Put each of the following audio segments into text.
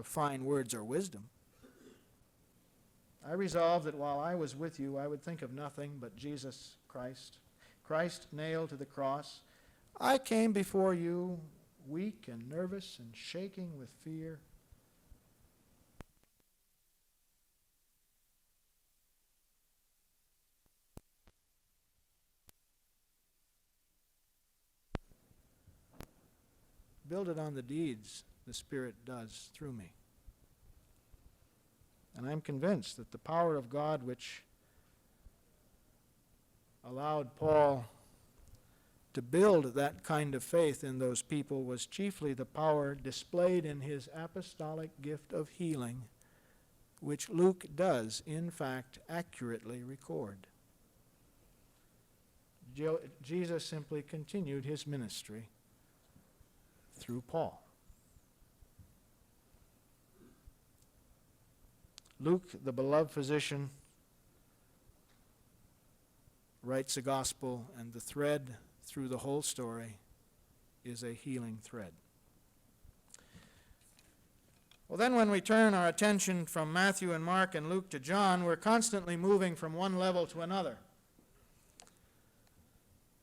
of fine words or wisdom. I resolved that while I was with you, I would think of nothing but Jesus Christ, Christ nailed to the cross. I came before you weak and nervous and shaking with fear. Build it on the deeds the Spirit does through me. And I'm convinced that the power of God which allowed Paul to build that kind of faith in those people was chiefly the power displayed in his apostolic gift of healing, which Luke does, in fact, accurately record. Jesus simply continued his ministry through Paul. Luke, the beloved physician, writes the gospel, and the thread through the whole story is a healing thread. Well, then when we turn our attention from Matthew and Mark and Luke to John, we're constantly moving from one level to another.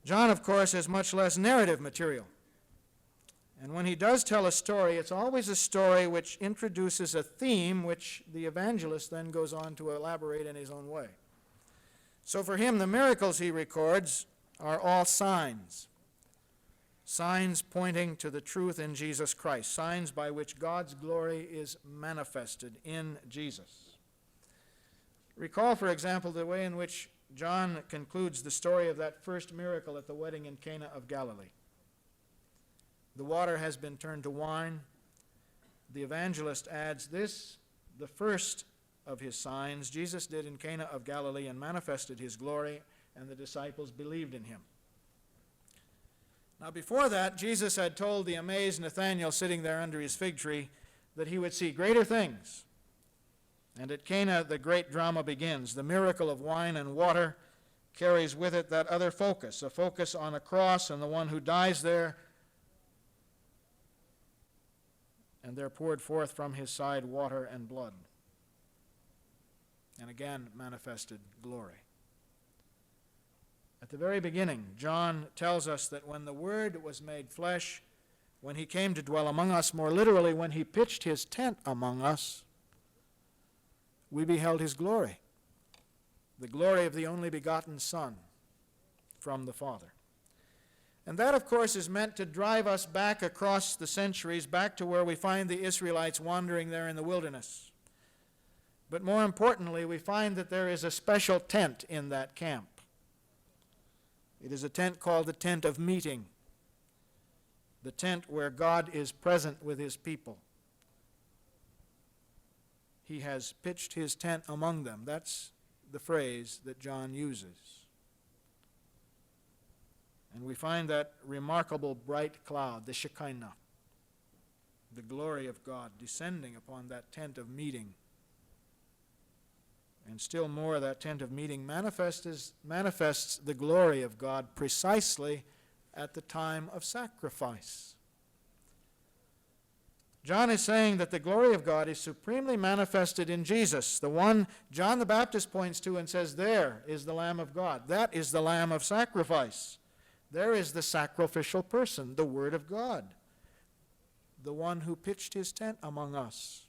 John, of course, has much less narrative material. And when he does tell a story, it's always a story which introduces a theme which the evangelist then goes on to elaborate in his own way. So for him, the miracles he records are all signs. Signs pointing to the truth in Jesus Christ. Signs by which God's glory is manifested in Jesus. Recall, for example, the way in which John concludes the story of that first miracle at the wedding in Cana of Galilee. The water has been turned to wine. The evangelist adds this, the first of his signs Jesus did in Cana of Galilee and manifested his glory, and the disciples believed in him. Now before that, Jesus had told the amazed Nathanael sitting there under his fig tree that he would see greater things. And at Cana, the great drama begins. The miracle of wine and water carries with it that other focus, a focus on a cross and the one who dies there. And there poured forth from his side water and blood. And again manifested glory. At the very beginning, John tells us that when the Word was made flesh, when he came to dwell among us, more literally, when he pitched his tent among us, we beheld his glory, the glory of the only begotten Son from the Father. And that, of course, is meant to drive us back across the centuries, back to where we find the Israelites wandering there in the wilderness. But more importantly, we find that there is a special tent in that camp. It is a tent called the tent of meeting, the tent where God is present with his people. He has pitched his tent among them. That's the phrase that John uses. And we find that remarkable bright cloud, the Shekinah, the glory of God descending upon that tent of meeting. And still more, that tent of meeting manifests the glory of God precisely at the time of sacrifice. John is saying that the glory of God is supremely manifested in Jesus, the one John the Baptist points to and says, there is the Lamb of God. That is the Lamb of sacrifice. There is the sacrificial person, the Word of God, the one who pitched his tent among us.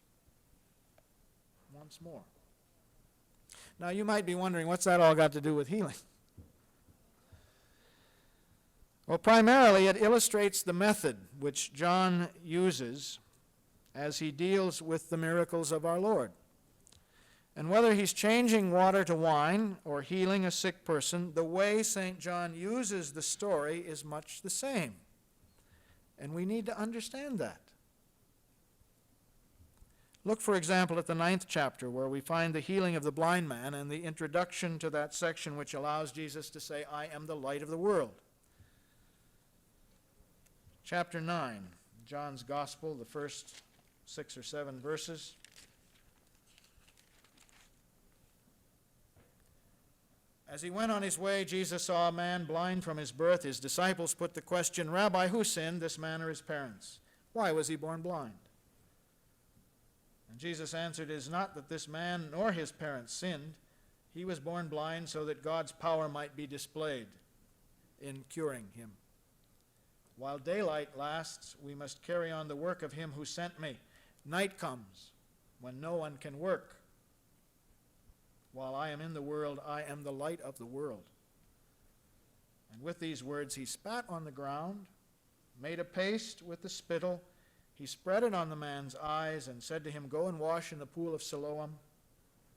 Once more. Now you might be wondering, what's that all got to do with healing? Well, primarily it illustrates the method which John uses as he deals with the miracles of our Lord. And whether he's changing water to wine or healing a sick person, the way St. John uses the story is much the same. And we need to understand that. Look, for example, at the 9th chapter, where we find the healing of the blind man and the introduction to that section which allows Jesus to say, I am the light of the world. Chapter 9, John's Gospel, the first 6 or 7 verses. As he went on his way, Jesus saw a man blind from his birth. His disciples put the question, Rabbi, who sinned, this man or his parents? Why was he born blind? And Jesus answered, "It is not that this man nor his parents sinned. He was born blind so that God's power might be displayed in curing him. While daylight lasts, we must carry on the work of him who sent me. Night comes when no one can work. While I am in the world, I am the light of the world." And with these words he spat on the ground, made a paste with the spittle. He spread it on the man's eyes and said to him, "Go and wash in the pool of Siloam."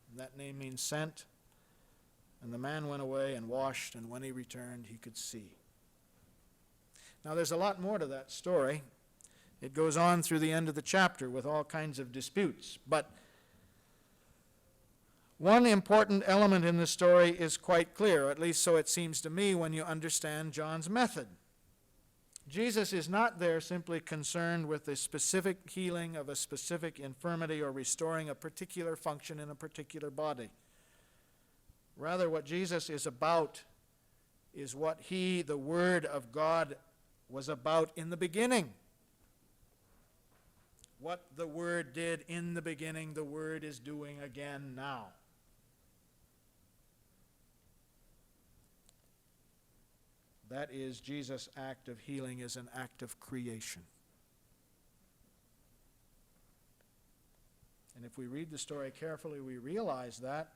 And that name means sent. And the man went away and washed, and when he returned, he could see. Now there's a lot more to that story. It goes on through the end of the chapter with all kinds of disputes. But one important element in the story is quite clear, at least so it seems to me when you understand John's method. Jesus is not there simply concerned with the specific healing of a specific infirmity or restoring a particular function in a particular body. Rather, what Jesus is about is what he, the Word of God, was about in the beginning. What the Word did in the beginning, the Word is doing again now. That is, Jesus' act of healing is an act of creation. And if we read the story carefully, we realize that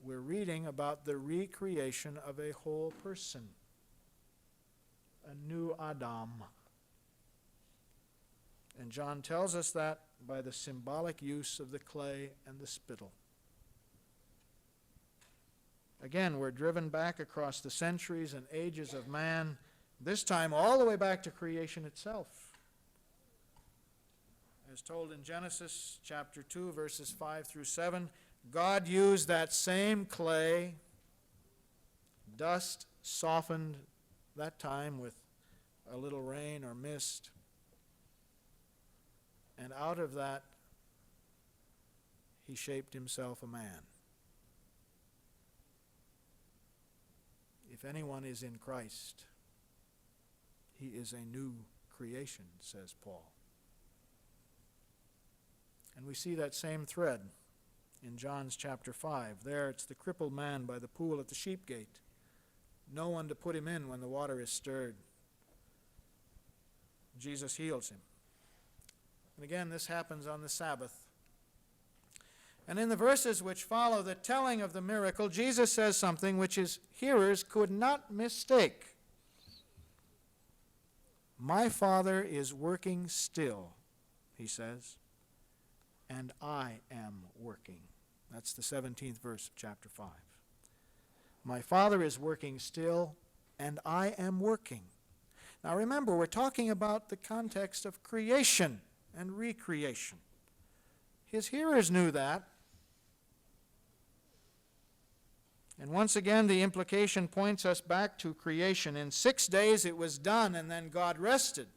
we're reading about the recreation of a whole person, a new Adam. And John tells us that by the symbolic use of the clay and the spittle. Again, we're driven back across the centuries and ages of man, this time all the way back to creation itself. As told in Genesis chapter 2, verses 5 through 7, God used that same clay, dust softened that time with a little rain or mist, and out of that he shaped himself a man. If anyone is in Christ, he is a new creation, says Paul. And we see that same thread in John's chapter 5. There it's the crippled man by the pool at the sheep gate. No one to put him in when the water is stirred. Jesus heals him. And again, this happens on the Sabbath. And in the verses which follow the telling of the miracle, Jesus says something which his hearers could not mistake. "My Father is working still," he says, "and I am working." That's the 17th verse of chapter 5. My Father is working still, and I am working. Now remember, we're talking about the context of creation and recreation. His hearers knew that. And once again, the implication points us back to creation. In 6 days it was done, and then God rested.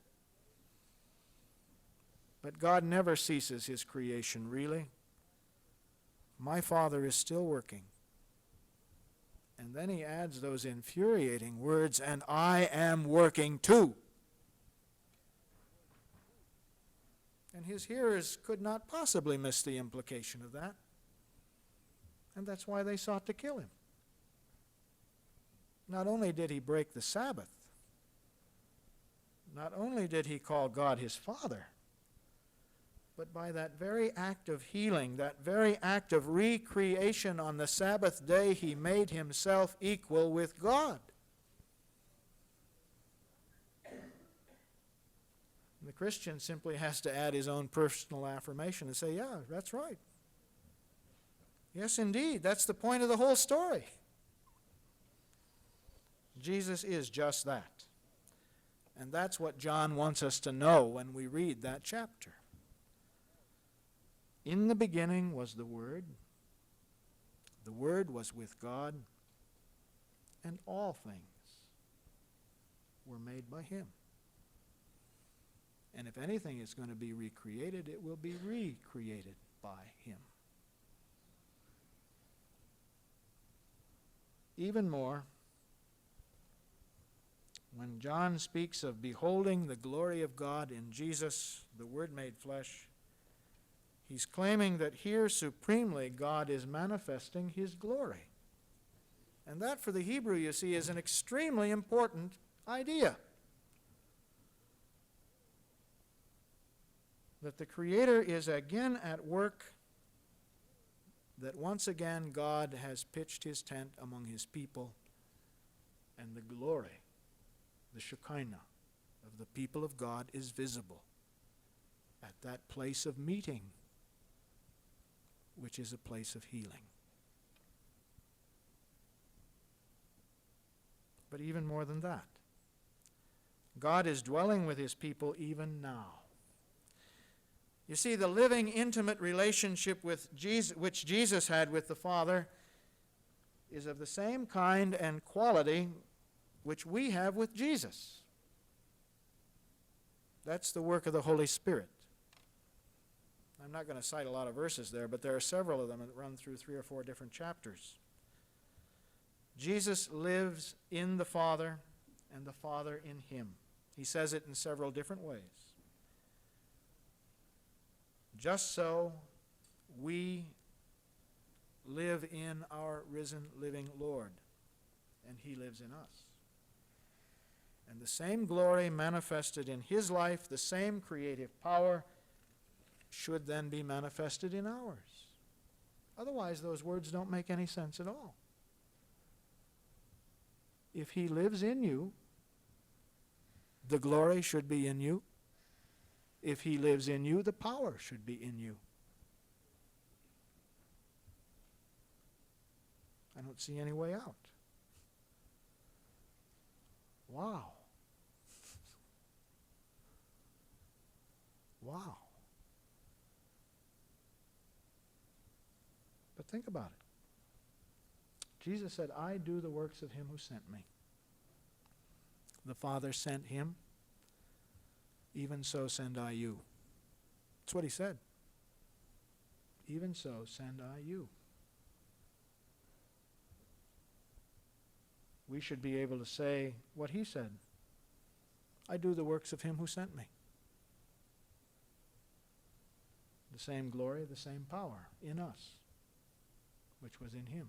But God never ceases his creation, really. My Father is still working. And then he adds those infuriating words, "and I am working too." And his hearers could not possibly miss the implication of that. And that's why they sought to kill him. Not only did he break the Sabbath, not only did he call God his Father, but by that very act of healing, that very act of recreation on the Sabbath day, he made himself equal with God. The Christian simply has to add his own personal affirmation and say, "Yeah, that's right. Yes, indeed, that's the point of the whole story." Jesus is just that. And that's what John wants us to know when we read that chapter. In the beginning was the Word. The Word was with God, and all things were made by him. And if anything is going to be recreated, it will be recreated by him. Even more, when John speaks of beholding the glory of God in Jesus, the Word made flesh, He's claiming that here supremely God is manifesting his glory. And that for the Hebrew, you see, is an extremely important idea. That the Creator is again at work, that once again God has pitched his tent among his people, and the glory, the Shekinah of the people of God is visible at that place of meeting, which is a place of healing. But even more than that, God is dwelling with his people even now. You see, the living, intimate relationship with Jesus, which Jesus had with the Father, is of the same kind and quality which we have with Jesus. That's the work of the Holy Spirit. I'm not going to cite a lot of verses there, but there are several of them that run through 3 or 4 different chapters. Jesus lives in the Father, and the Father in him. He says it in several different ways. Just so we live in our risen, living Lord, and he lives in us. And the same glory manifested in his life, the same creative power, should then be manifested in ours. Otherwise, those words don't make any sense at all. If he lives in you, the glory should be in you. If he lives in you, the power should be in you. I don't see any way out. Wow. Wow. But think about it. Jesus said, I do the works of him who sent me. The Father sent him. Even so send I you. That's what he said. Even so send I you. We should be able to say what he said. I do the works of him who sent me. The same glory, the same power in us, which was in him.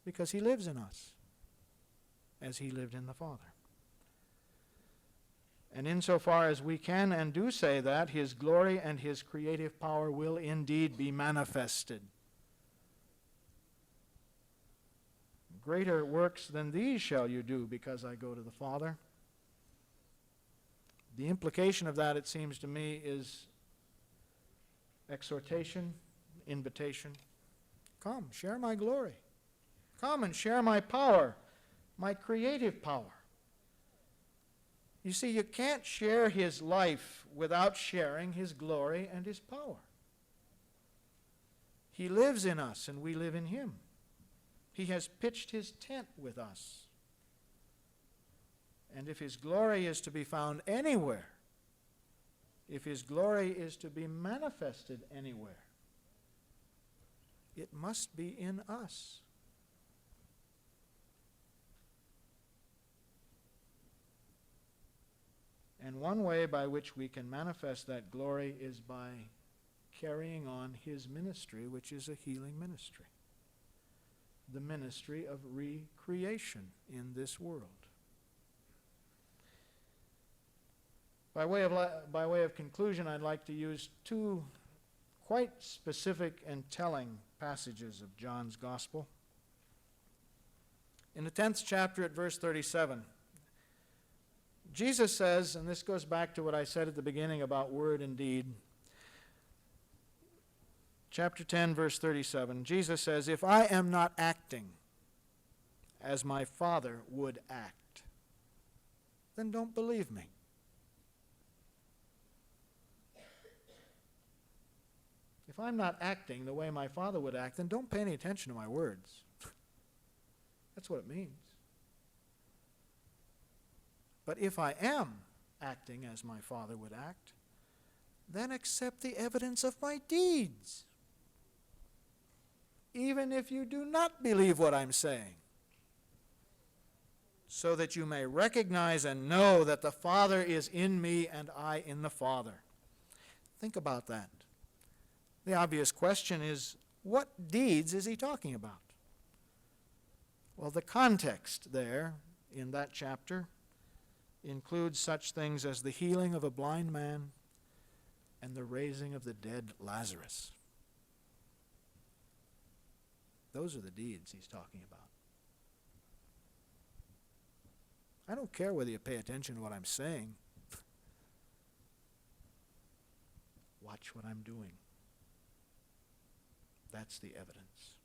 Because he lives in us, as he lived in the Father. And insofar as we can and do say that, his glory and his creative power will indeed be manifested. Greater works than these shall you do, because I go to the Father. The implication of that, it seems to me, is exhortation, invitation. Come, share my glory. Come and share my power, my creative power. You see, you can't share his life without sharing his glory and his power. He lives in us and we live in him. He has pitched his tent with us. And if his glory is to be found anywhere, if his glory is to be manifested anywhere, it must be in us. And one way by which we can manifest that glory is by carrying on his ministry, which is a healing ministry. The ministry of recreation in this world. By way of conclusion, I'd like to use 2 quite specific and telling passages of John's Gospel. In the 10th chapter at verse 37, Jesus says, and this goes back to what I said at the beginning about word and deed. Chapter 10, verse 37, Jesus says, if I am not acting as my Father would act, then don't believe me. If I'm not acting the way my Father would act, then don't pay any attention to my words. That's what it means. But if I am acting as my Father would act, then accept the evidence of my deeds, even if you do not believe what I'm saying, so that you may recognize and know that the Father is in me and I in the Father. Think about that. The obvious question is, what deeds is he talking about? Well, the context there in that chapter includes such things as the healing of a blind man and the raising of the dead Lazarus. Those are the deeds he's talking about. I don't care whether you pay attention to what I'm saying. Watch what I'm doing. That's the evidence.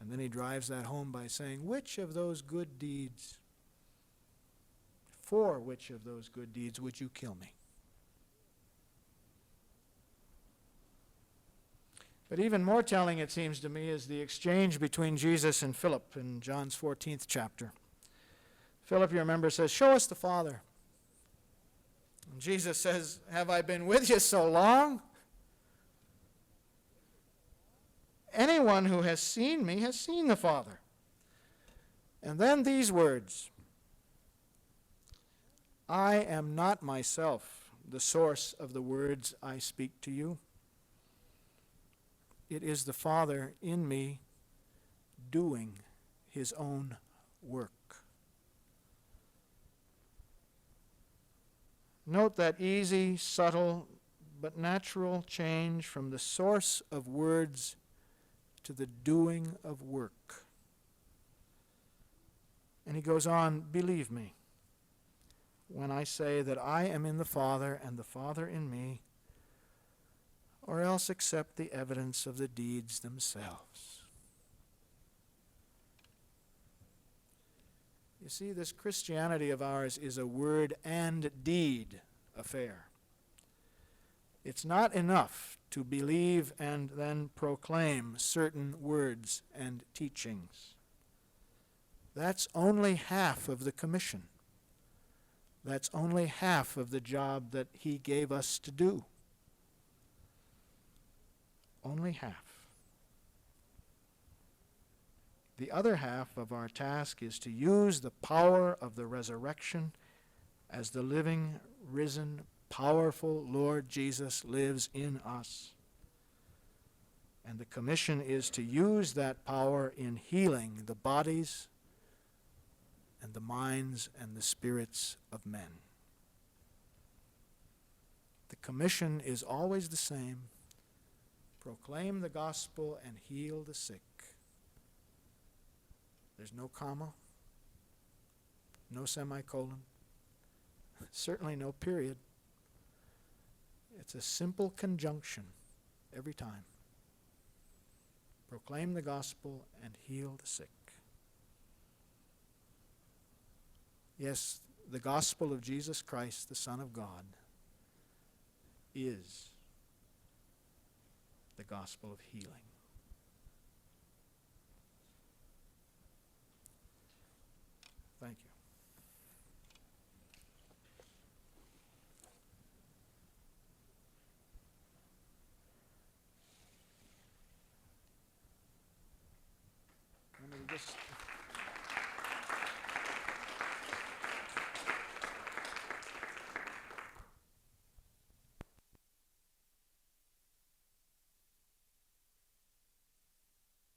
And then he drives that home by saying, which of those good deeds, for which of those good deeds would you kill me? But even more telling, it seems to me, is the exchange between Jesus and Philip in John's 14th chapter. Philip, you remember, says, show us the Father. And Jesus says, have I been with you so long? Anyone who has seen me has seen the Father. And then these words, I am not myself the source of the words I speak to you. It is the Father in me doing his own work. Note that easy, subtle, but natural change from the source of words to the doing of work. And he goes on, believe me when I say that I am in the Father and the Father in me, or else accept the evidence of the deeds themselves. You see, this Christianity of ours is a word and deed affair. It's not enough to believe and then proclaim certain words and teachings. That's only half of the commission. That's only half of the job that he gave us to do. Only half. The other half of our task is to use the power of the resurrection as the living, risen, powerful Lord Jesus lives in us. And the commission is to use that power in healing the bodies and the minds and the spirits of men. The commission is always the same. Proclaim the gospel and heal the sick. There's no comma, no semicolon, certainly no period. It's a simple conjunction every time. Proclaim the gospel and heal the sick. Yes, the gospel of Jesus Christ, the Son of God, is the gospel of healing. Thank you. Let me just